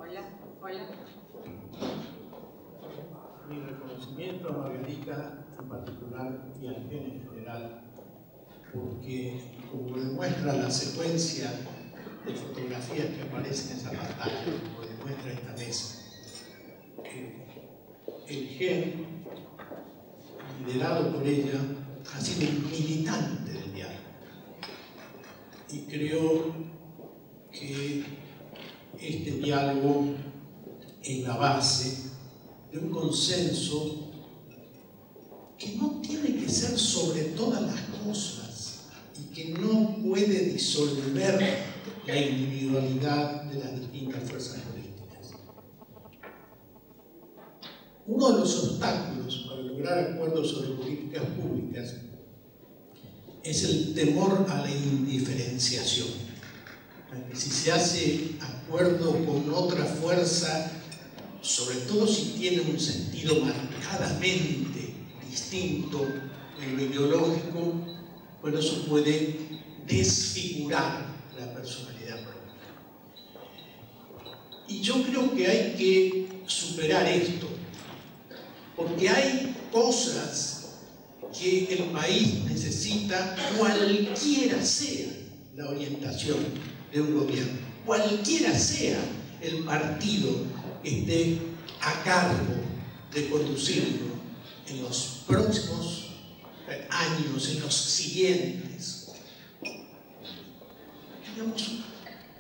Hola, hola. Mi reconocimiento a Margarita en particular y al GEN en general, porque como demuestra la secuencia de fotografías que aparecen en esa pantalla, como demuestra esta mesa, el GEN, liderado por ella, ha sido un militante del diálogo. Y creo que este diálogo es la base de un consenso que no tiene que ser sobre todas las cosas y que no puede disolver la individualidad de las distintas fuerzas políticas. Uno de los obstáculos para lograr acuerdos sobre políticas públicas es el temor a la indiferenciación. Si se hace acuerdo con otra fuerza, sobre todo si tiene un sentido marcadamente distinto en lo ideológico, bueno, eso puede desfigurar la personalidad propia. Y yo creo que hay que superar esto, porque hay cosas que el país necesita, cualquiera sea la orientación de un gobierno, cualquiera sea el partido que esté a cargo de conducirlo en los próximos años, en los siguientes. Digamos,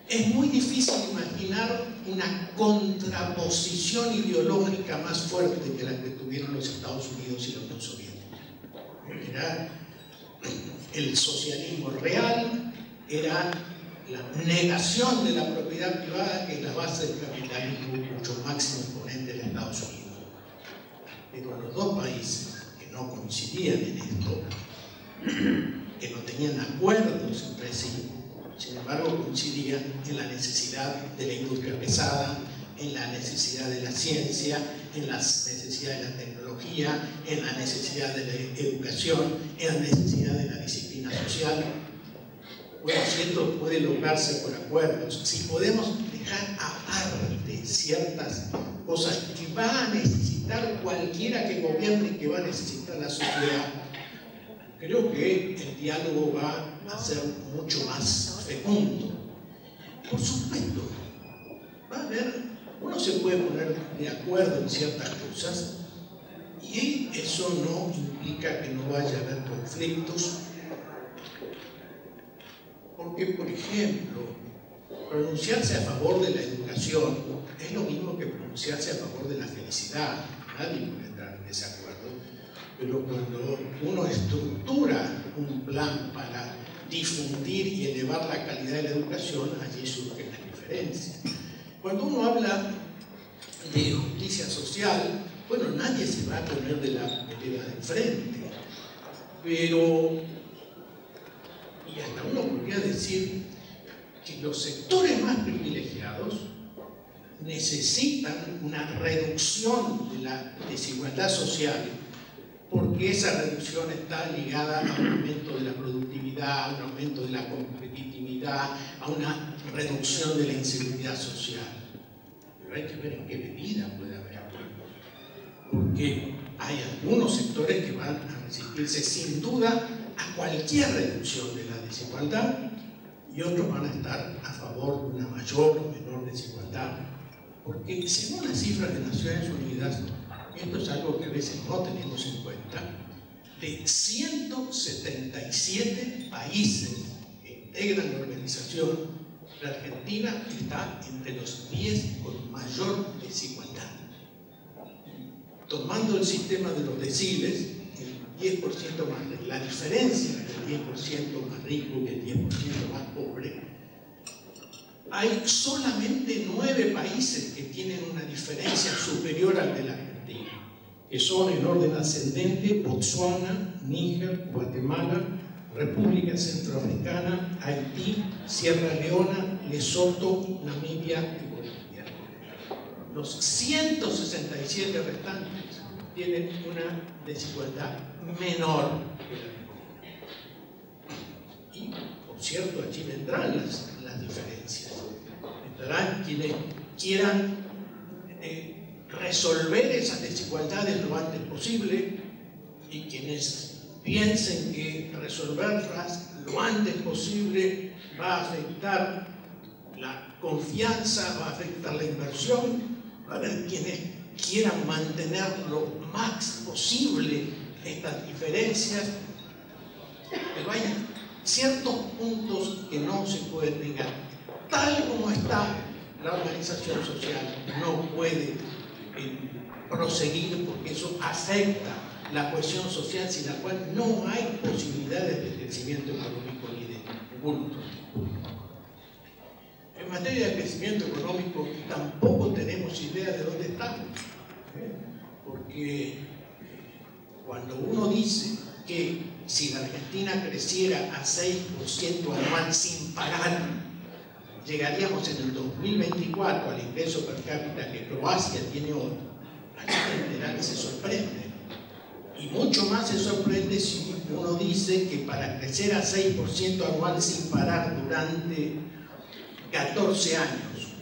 es muy difícil imaginar una contraposición ideológica más fuerte que la que tuvieron los Estados Unidos y la Unión Soviética. Era el socialismo real, era la negación de la propiedad privada, que es la base del capitalismo, cuyo máximo exponente es Estados Unidos. Pero los dos países que no coincidían en esto, que no tenían acuerdos entre sí, sin embargo coincidían en la necesidad de la industria pesada, en la necesidad de la ciencia, en la necesidad de la tecnología, en la necesidad de la educación, en la necesidad de la disciplina social. Bueno, si esto puede lograrse por acuerdos, si podemos dejar aparte ciertas cosas que va a necesitar cualquiera que gobierne y que va a necesitar la sociedad, creo que el diálogo va a ser mucho más fecundo. Por supuesto, va a haber, uno se puede poner de acuerdo en ciertas cosas y eso no implica que no vaya a haber conflictos, porque, por ejemplo, pronunciarse a favor de la educación es lo mismo que pronunciarse a favor de la felicidad. Nadie puede entrar en desacuerdo, pero cuando uno estructura un plan para difundir y elevar la calidad de la educación, allí surgen las diferencias. Cuando uno habla de justicia social, bueno, nadie se va a poner de la vereda de enfrente, pero, y hasta uno podría decir que los sectores más privilegiados necesitan una reducción de la desigualdad social, porque esa reducción está ligada a un aumento de la productividad, a un aumento de la competitividad, a una reducción de la inseguridad social. Pero hay que ver en qué medida puede haber acuerdo, porque hay algunos sectores que van a resistirse sin duda a cualquier reducción de la desigualdad y otros van a estar a favor de una mayor o menor desigualdad, porque según las cifras de Naciones Unidas, esto es algo que a veces no tenemos en cuenta, de 177 países que integran la organización, la Argentina está entre los 10 con mayor desigualdad. Tomando el sistema de los deciles, el 10% más rico, la diferencia entre el 10% más rico y el 10% más pobre, hay solamente 9 países que tienen una diferencia superior al de la Argentina, que son en orden ascendente: Botsuana, Níger, Guatemala, República Centroafricana, Haití, Sierra Leona, Lesoto, Namibia y Bolivia. Los 167 restantes tienen una desigualdad menor que la Argentina. Y, por cierto, allí vendrán las diferencias. Vendrán quienes quieran resolver esas desigualdades lo antes posible, y quienes piensen que resolverlas lo antes posible va a afectar la confianza, va a afectar la inversión. Va a haber quienes quieran mantener lo más posible estas diferencias, pero hay ciertos puntos que no se pueden negar. Tal como está la organización social, no puede proseguir, porque eso afecta la cohesión social, sin la cual no hay posibilidades de crecimiento económico ni de ningún otro tipo. En materia de crecimiento económico tampoco tenemos idea de dónde estamos, porque cuando uno dice que si la Argentina creciera a 6% anual sin parar, llegaríamos en el 2024 al ingreso per cápita que Croacia tiene hoy, la gente en general se sorprende. Y mucho más se sorprende si uno dice que para crecer a 6% anual sin parar durante 14 años,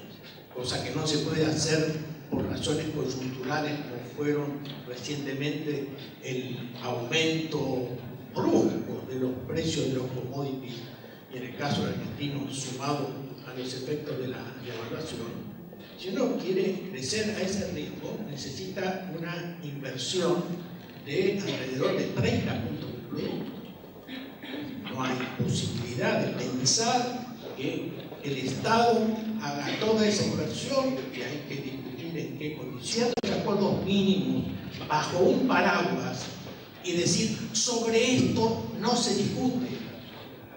cosa que no se puede hacer por razones coyunturales como fueron recientemente el aumento brusco de los precios de los commodities, y en el caso argentino sumado a los efectos de la devaluación. Si uno quiere crecer a ese ritmo, necesita una inversión de alrededor de 30 puntos de producto. No hay posibilidad de pensar que el Estado haga toda esa inversión, que hay que discutir en qué condiciones, de acuerdos mínimos, bajo un paraguas, y decir, sobre esto no se discute.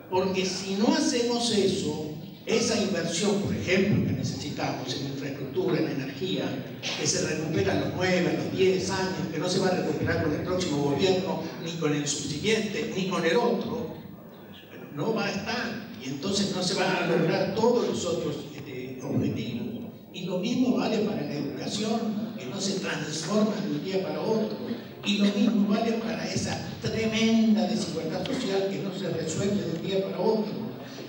Porque si no hacemos eso, esa inversión, por ejemplo, que necesitamos en infraestructura, en energía, que se recupera a los 9, a los 10 años, que no se va a recuperar con el próximo gobierno, ni con el subsiguiente, ni con el otro, no va a estar. Y entonces no se van a lograr todos los otros objetivos. Y lo mismo vale para la educación, que no se transforma de un día para otro. Y lo mismo vale para esa tremenda desigualdad social que no se resuelve de un día para otro.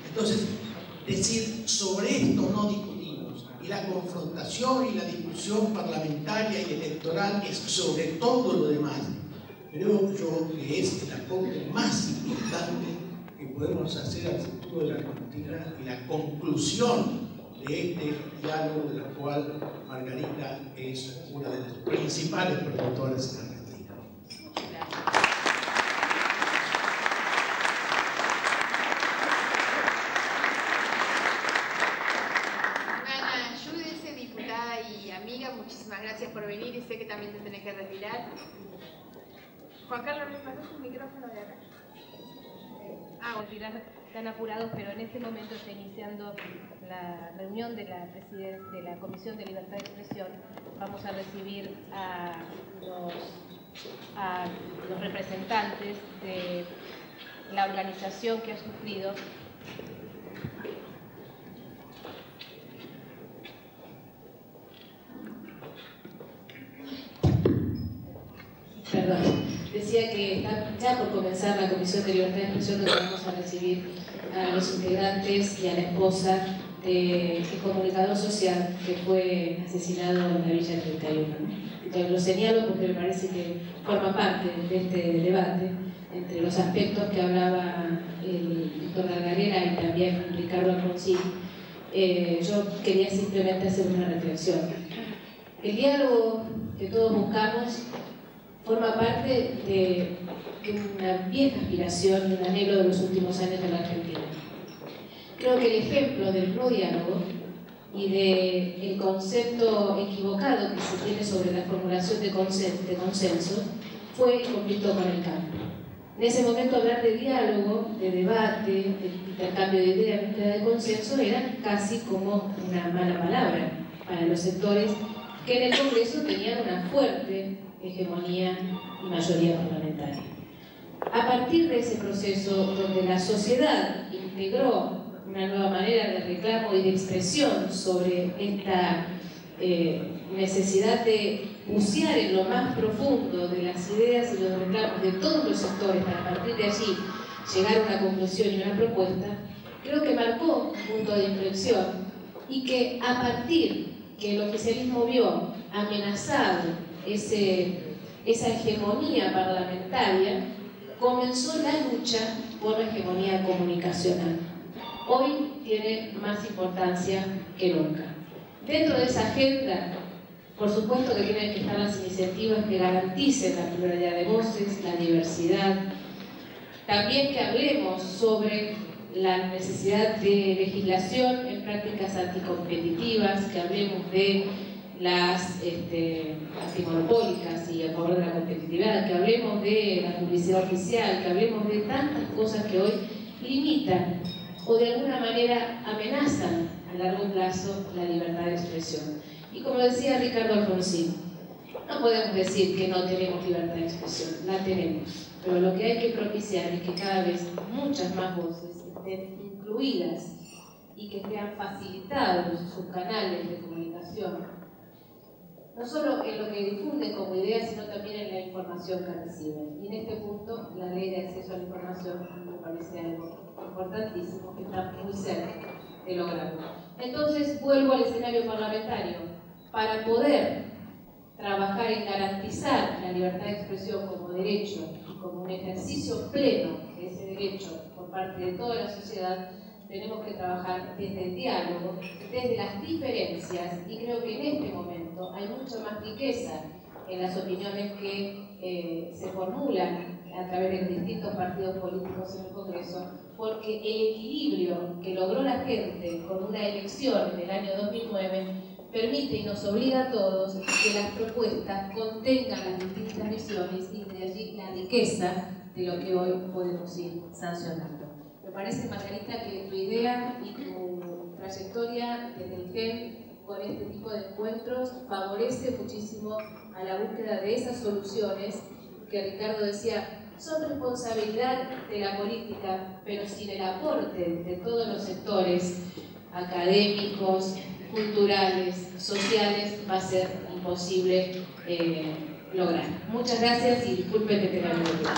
Entonces, decir, sobre esto no discutimos. Y la confrontación y la discusión parlamentaria y electoral es sobre todo lo demás. Creo yo que es el aporte más importante que podemos hacer al futuro de la Argentina y la conclusión de este diálogo, de la cual Margarita es una de las principales promotoras en Argentina. Ana Giudice, diputada y amiga, muchísimas gracias por venir, y sé que también te tenés que retirar. Juan Carlos, ¿me pasas un micrófono de acá? Retirar tan apurados, pero en este momento está iniciando la reunión de la Comisión de Libertad de Expresión. Vamos a recibir a los representantes de la organización que ha sufrido decía que está ya por comenzar la Comisión de Libertad de Expresión, donde vamos a recibir a los integrantes y a la esposa del comunicador social que fue asesinado en la Villa 31. Entonces, lo señalo porque me parece que forma parte de este debate entre los aspectos que hablaba el doctor Dargarela y también Ricardo Alfonsín. Yo quería simplemente hacer una reflexión. El diálogo que todos buscamos forma parte de una vieja aspiración y un anhelo de los últimos años de la Argentina. Creo que el ejemplo del no diálogo y del concepto equivocado que se tiene sobre la formulación de consenso fue el conflicto con el campo. En ese momento hablar de diálogo, de debate, de intercambio de ideas, de consenso era casi como una mala palabra para los sectores que en el Congreso tenían una fuerte hegemonía y mayoría parlamentaria. A partir de ese proceso donde la sociedad integró una nueva manera de reclamo y de expresión sobre esta necesidad de bucear en lo más profundo de las ideas y los reclamos de todos los sectores para a partir de allí llegar a una conclusión y una propuesta, creo que marcó un punto de inflexión y que a partir que el oficialismo vio amenazado esa hegemonía parlamentaria, comenzó la lucha por la hegemonía comunicacional. Hoy tiene más importancia que nunca. Dentro de esa agenda, por supuesto que tienen que estar las iniciativas que garanticen la pluralidad de voces, la diversidad. También que hablemos sobre la necesidad de legislación en prácticas anticompetitivas, que hablemos de las antimonopólicas y a favor de la competitividad, que hablemos de la publicidad oficial, que hablemos de tantas cosas que hoy limitan o de alguna manera amenazan a largo plazo la libertad de expresión. Y como decía Ricardo Alfonsín, no podemos decir que no tenemos libertad de expresión, la tenemos, pero lo que hay que propiciar es que cada vez muchas más voces estén incluidas y que sean facilitados sus canales de comunicación, no solo en lo que difunden como idea, sino también en la información que reciben. Y en este punto, la ley de acceso a la información me parece algo importantísimo, que está muy cerca de lograrlo. Entonces, vuelvo al escenario parlamentario. Para poder trabajar en garantizar la libertad de expresión como derecho y como un ejercicio pleno de ese derecho por parte de toda la sociedad, tenemos que trabajar desde el diálogo, desde las diferencias, y creo que en este momento hay mucha más riqueza en las opiniones que se formulan a través de los distintos partidos políticos en el Congreso, porque el equilibrio que logró la gente con una elección en el año 2009 permite y nos obliga a todos que las propuestas contengan las distintas visiones y de allí la riqueza de lo que hoy podemos ir sancionando. Me parece, Margarita, que tu idea y tu trayectoria desde el GEM con este tipo de encuentros favorece muchísimo a la búsqueda de esas soluciones que Ricardo decía, son responsabilidad de la política, pero sin el aporte de todos los sectores académicos, culturales, sociales, va a ser imposible lograr. Muchas gracias y disculpen que tengan el tiempo.